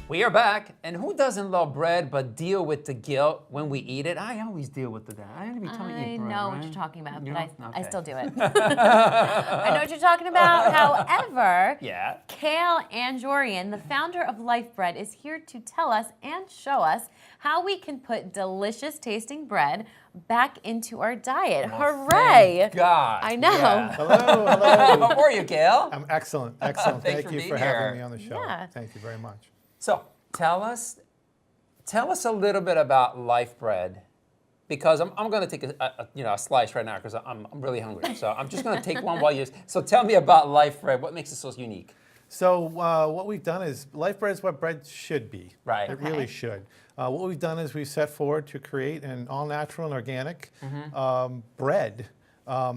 We are back, and who doesn't love bread but deal with the guilt when we eat it? I always deal with that. I every time I eat bread, know right? what you're talking about, You but know? I Okay. still do it. I know what you're talking about. However, Yeah. Cale Anjoorian, the founder of Lifebred, is here to tell us and show us how we can put delicious tasting bread back into our diet. Hooray! Thank God. I know. Yeah. Hello, hello. How are you, Cale? I'm excellent, excellent. Thanks Thank for you being for here. having me on the show. Yeah. Thank you very much. So tell us a little bit about Lifebred, because I'm going to take a slice right now because I'm really hungry. So I'm just going to take one while you. So tell me about Lifebred. What makes it so unique? So what we've done is, Lifebred is what bread should be. Right. It really should. What we've done is we've set forward to create an all-natural and organic bread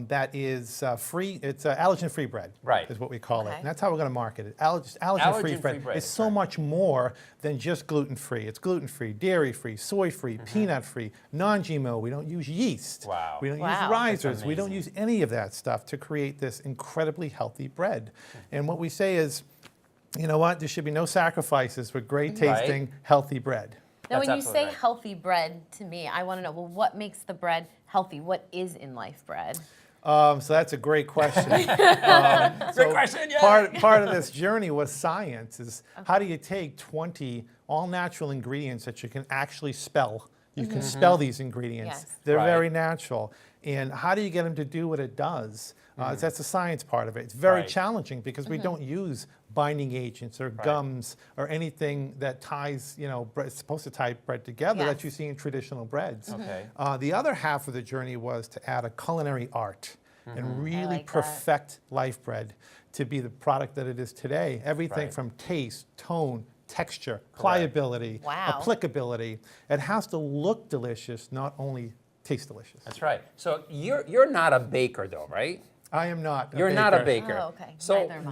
that is free. It's allergen-free bread, Right. is what we call it. Okay. And that's how we're going to market it. Allergen-free bread. bread, It's so much more than just gluten-free. It's gluten-free, dairy-free, soy-free, peanut-free, non-GMO. We don't use yeast. Wow. We don't use Wow. risers. We don't amazing. use any of that stuff to create this incredibly healthy bread. And what we say is, you know what? There should be no sacrifices with great tasting, healthy bread. Now, That's when you say absolutely right. healthy bread, to me, I want to know, well, what makes the bread healthy? What is in Lifebred? So that's a great question. Great question. Yeah. Part of this journey was science. Is how do you take 20 all-natural ingredients that you can actually spell? You can spell these ingredients. Yes. They're Right. very natural. And how do you get them to do what it does? That's the science part of it. It's very Right. challenging because we don't use binding agents or gums or anything that ties, it's supposed to tie bread together that Yes. you see in traditional breads. Okay. The other half of the journey was to add a culinary art and really like that. perfect Lifebred to be the product that it is today. Everything Right. from taste, tone, texture, pliability, Wow. applicability. It has to look delicious, not only taste delicious. That's right. So you're not a baker though, right? I am not. You're not a baker. Oh, okay. So Neither am I.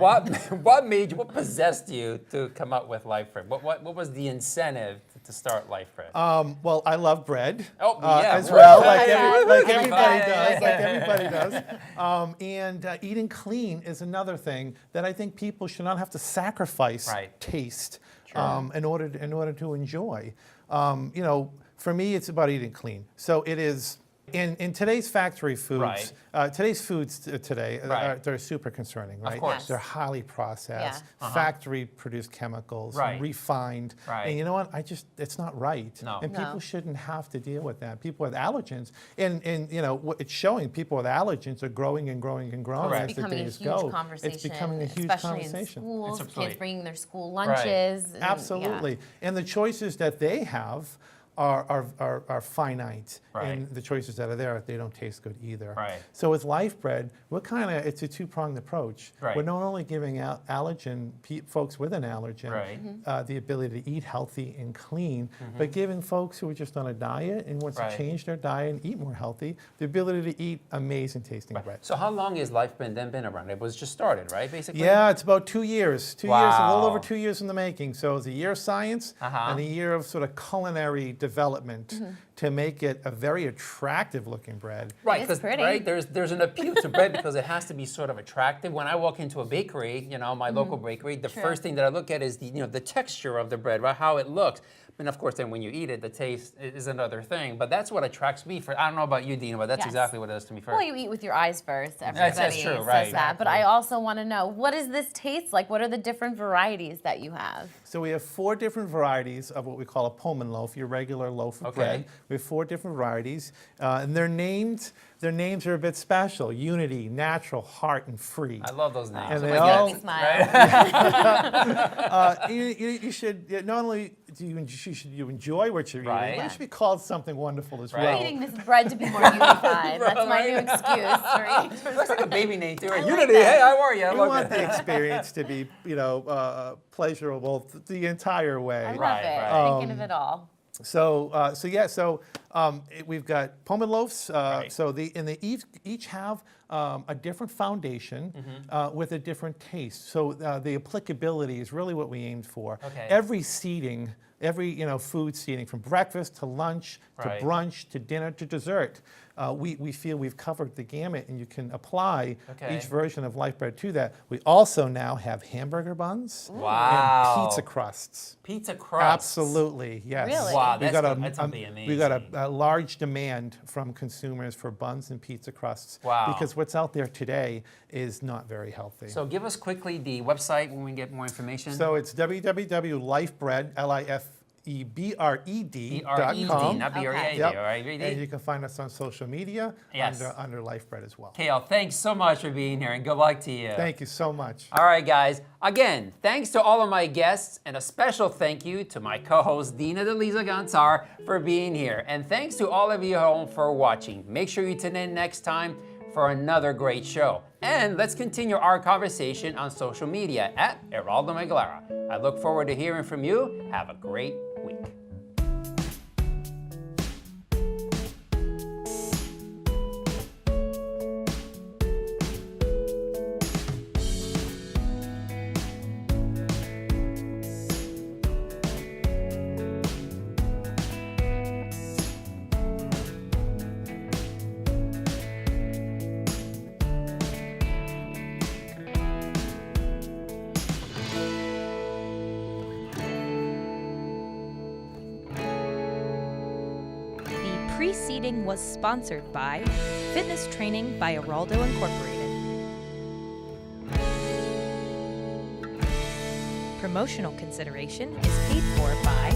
what possessed you to come up with Lifebred? What was the incentive to start Lifebred? Well, I love bread Oh, yeah, as right. well, Yeah. like Yeah. everybody Yeah. does. Like everybody does. And eating clean is another thing that I think people should not have to sacrifice Right. taste in order to enjoy. For me, it's about eating clean. So it is. In today's factory foods, today's foods today, Right. they're super concerning, right? course. They're highly processed, Yeah. factory-produced chemicals, Right. refined. Right. And you know what? it's not right. No. And No. people shouldn't have to deal with that. People with allergens, and it's showing people with allergens are growing and growing and growing Correct. as It's the becoming a days huge go. conversation. It's becoming a huge especially conversation. in schools, Absolutely. kids bringing their school lunches. and- Absolutely. yeah. And the choices that they have are finite. Right. And the choices that are there, they don't taste good either. Right. So with Lifebred, it's a two-pronged approach. Right. We're not only giving out folks with an allergen Right. the ability to eat healthy and clean, but giving folks who are just on a diet and wants Right. to change their diet and eat more healthy, the ability to eat amazing tasting bread. So how long has Lifebred then been around? It was just started, right? Basically. Yeah, it's about 2 years. 2 years, a little Wow. over 2 years in the making. So it's a year of science and a year of sort of culinary development to make it a very attractive looking bread. Right, It's because pretty. there's an appeal to bread because it has to be sort of attractive. When I walk into a bakery, my local bakery, the first thing that I look at is the texture of the bread, right? How it looks. And of course, then when you eat it, the taste is another thing. But that's what attracts me. I don't know about you, Dina, but that's Yes. exactly what it does to me first. Well, you eat with your eyes first. Everybody That's true, says right. that. But I also want to know, what does this taste like? What are the different varieties that you have? So we have 4 different varieties of what we call a Pullman loaf, your regular loaf of Okay. bread. We have 4 different varieties, and their names are a bit special: Unity, Natural, Heart, and Free. I love those names. And Oh they my all- God. Make me smile. You should not only should you enjoy what you're Right. eating, but you should be called something wonderful as Right. well. Eating this bread to be more unified. That's my new excuse for eating. Looks like a baby name too. Right? like Unity, that. hey, how are you? I You love want it. the experience to be, pleasurable the entire way. I love Right, it. right. Thinking of it all. So We've got Pullman loaves. Right. So they each have a different foundation with a different taste. So the applicability is really what we aimed for. Okay. Every seating, every food seating, from breakfast to lunch Right. to brunch to dinner to dessert, we feel we've covered the gamut, and you can apply Okay. each version of Lifebred to that. We also now have hamburger buns Wow. and pizza crusts. Pizza crust. Absolutely, yes. Really? Wow, We've that's got gonna- that's gonna be we've got amazing. a large demand from consumers for buns and pizza crusts. Wow. Because what's out there today is not very healthy. So give us quickly the website when we get more information. So it's www.lifebred, LIFEBRED.com. not B-R-E-A-D, Yep. all right? And you can find us on social media Yes. under Lifebred as well. Cale, thanks so much for being here, and good luck to you. Thank you so much. All right, guys. Again, thanks to all of my guests, and a special thank you to my co-host, Dina Delisa Gansar, for being here. And thanks to all of you at home for watching. Make sure you tune in next time for another great show. And let's continue our conversation on social media at Eraldo Megalara. I look forward to hearing from you. Have a great week. Preceding was sponsored by Fitness Training by Eraldo Incorporated. Promotional consideration is paid for by